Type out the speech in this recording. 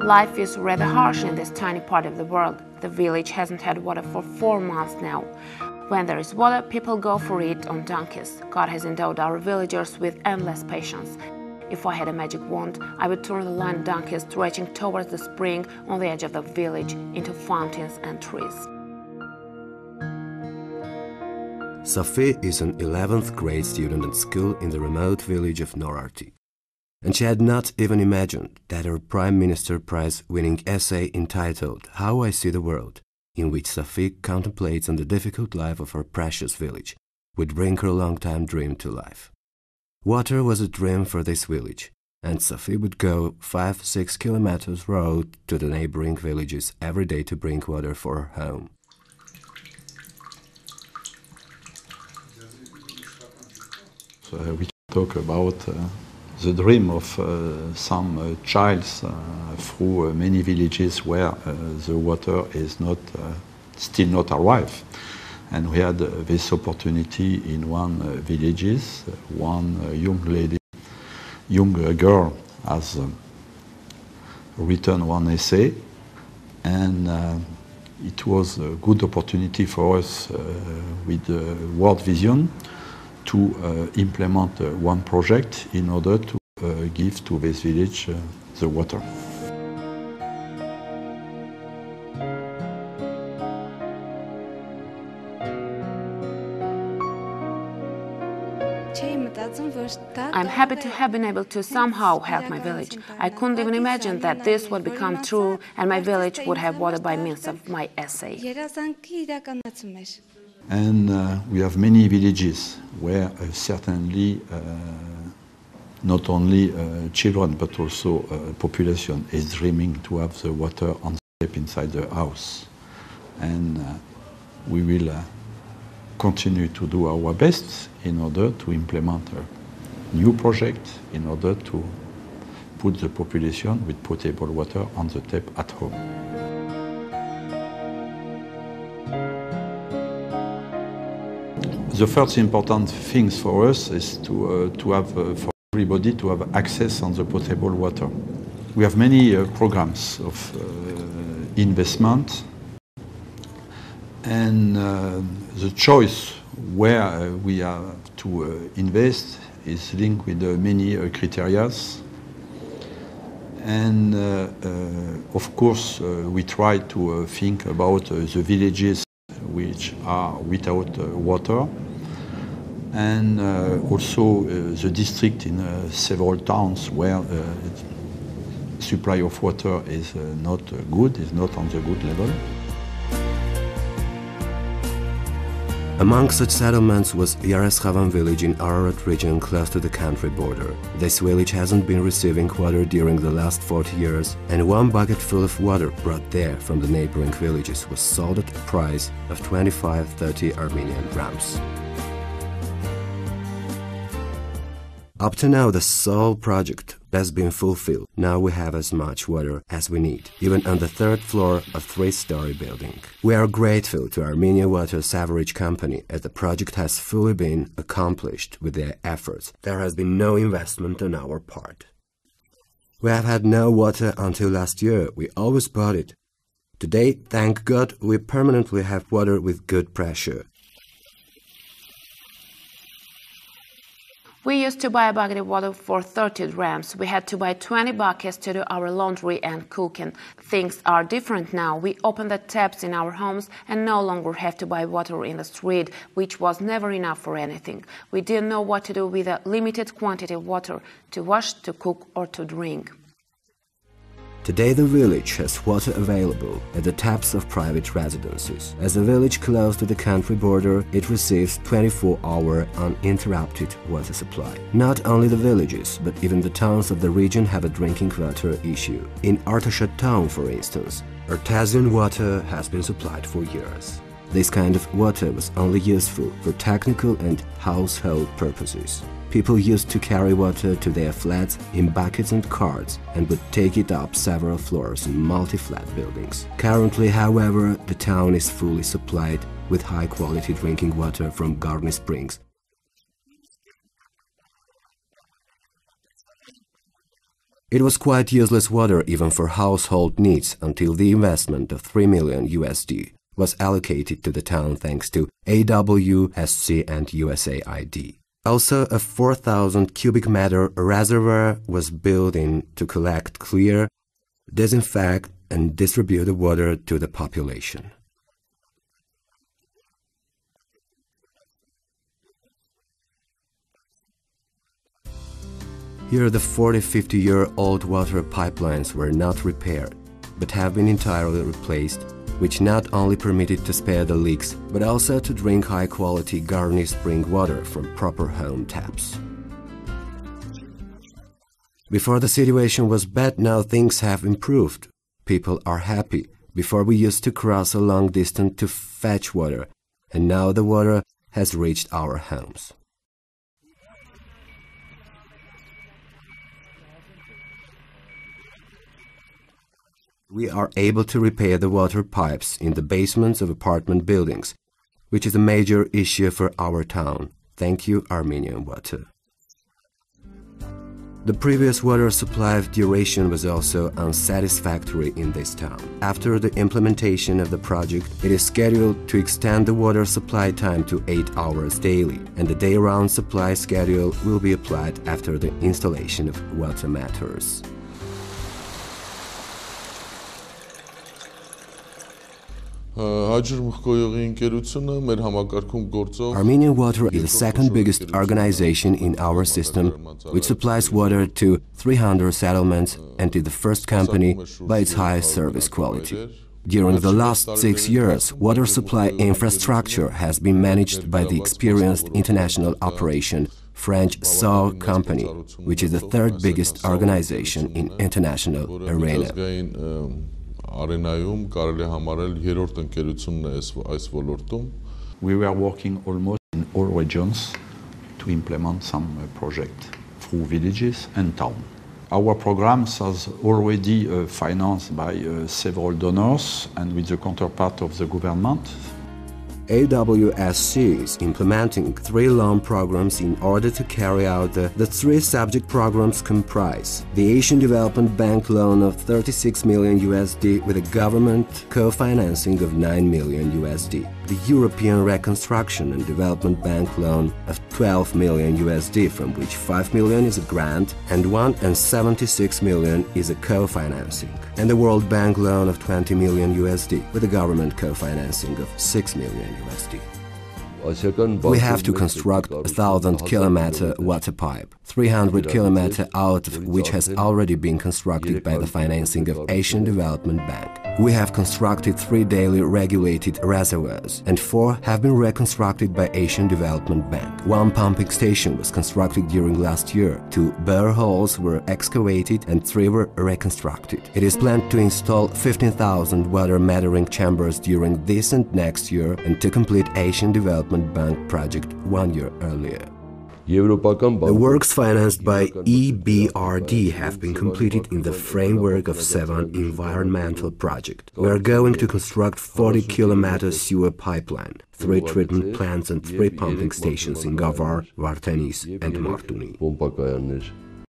Life is rather harsh in this tiny part of the world. The village hasn't had water for 4 months now. When there is water, people go for it on donkeys. God has endowed our villagers with endless patience. If I had a magic wand, I would turn the line donkeys stretching towards the spring on the edge of the village into fountains and trees. Sophie is an 11th grade student at school in the remote village of Norarti. And she had not even imagined that her Prime Minister Prize-winning essay entitled How I See the World, in which Sophie contemplates on the difficult life of her precious village, would bring her long-time dream to life. Water was a dream for this village, and Sophie would go 5-6 kilometers road to the neighboring villages every day to bring water for her home. We talk about the dream of some child through many villages where the water is still not arrived. And we had this opportunity in one villages. One young girl has written one essay, and it was a good opportunity for us with World Vision to implement one project in order to give to this village the water. I'm happy to have been able to somehow help my village. I couldn't even imagine that this would become true and my village would have water by means of my essay. And we have many villages where certainly not only children but also population is dreaming to have the water on step inside the house. And we will continue to do our best in order to implement a new project in order to put the population with potable water on the tap at home. The first important thing for us is to have, for everybody to have access on the potable water. We have many programs of investment, and the choice where we have to invest is linked with many criteria. And of course, we try to think about the villages which are without water, and also the district in several towns where supply of water is not good, is not on the good level. Among such settlements was Yareshavan village in Ararat region close to the country border. This village hasn't been receiving water during the last 40 years, and one bucket full of water brought there from the neighboring villages was sold at a price of 25-30 Armenian drams. Up to now, the sole project has been fulfilled. Now we have as much water as we need, even on the 3rd floor of 3-story building. We are grateful to Armenia Water Sewerage Company as the project has fully been accomplished with their efforts. There has been no investment on our part. We have had no water until last year. We always bought it. Today, thank God, we permanently have water with good pressure. We used to buy a bucket of water for 30 drams. We had to buy 20 buckets to do our laundry and cooking. Things are different now. We open the taps in our homes and no longer have to buy water in the street, which was never enough for anything. We didn't know what to do with a limited quantity of water to wash, to cook, or to drink. Today the village has water available at the taps of private residences. As a village close to the country border, it receives 24-hour uninterrupted water supply. Not only the villages, but even the towns of the region have a drinking water issue. In Artashat town, for instance, artesian water has been supplied for years. This kind of water was only useful for technical and household purposes. People used to carry water to their flats in buckets and carts and would take it up several floors in multi-flat buildings. Currently, however, the town is fully supplied with high-quality drinking water from Garni Springs. It was quite useless water even for household needs until the investment of $3 million was allocated to the town thanks to AWSC and USAID. Also, a 4,000 cubic meter reservoir was built in to collect, clear, disinfect, and distribute the water to the population. Here the 40-50-year-old water pipelines were not repaired, but have been entirely replaced, which not only permitted to spare the leaks, but also to drink high-quality garnished spring water from proper home taps. Before the situation was bad, now things have improved. People are happy. Before we used to cross a long distance to fetch water, and now the water has reached our homes. We are able to repair the water pipes in the basements of apartment buildings, which is a major issue for our town. Thank you, Armenian Water. The previous water supply duration was also unsatisfactory in this town. After the implementation of the project, it is scheduled to extend the water supply time to 8 hours daily, and the day-round supply schedule will be applied after the installation of water meters. Armenian Water is the second biggest organization in our system, which supplies water to 300 settlements and is the first company by its high service quality. During the last 6 years, water supply infrastructure has been managed by the experienced international operation French SAW company, which is the third biggest organization in international arena. We were working almost in all regions to implement some projects through villages and towns. Our programs are already financed by several donors and with the counterpart of the government. AWSC is implementing 3 loan programs in order to carry out the 3 subject programs comprise the Asian Development Bank loan of $36 million with a government co-financing of $9 million, the European Reconstruction and Development Bank loan of $12 million, from which $5 million is a grant and $176 million is a co-financing, and the World Bank loan of $20 million with a government co-financing of $6 million. We have to construct a 1,000-kilometer water pipe, 300 kilometers out of which has already been constructed by the financing of Asian Development Bank. We have constructed 3 daily regulated reservoirs, and 4 have been reconstructed by Asian Development Bank. 1 pumping station was constructed during last year, 2 boreholes were excavated, and 3 were reconstructed. It is planned to install 15,000 water metering chambers during this and next year, and to complete Asian Development Bank project 1 year earlier. The works financed by EBRD have been completed in the framework of 7 environmental projects. We are going to construct 40-kilometer sewer pipeline, 3 treatment plants and 3 pumping stations in Gavar, Vartanis and Martuni.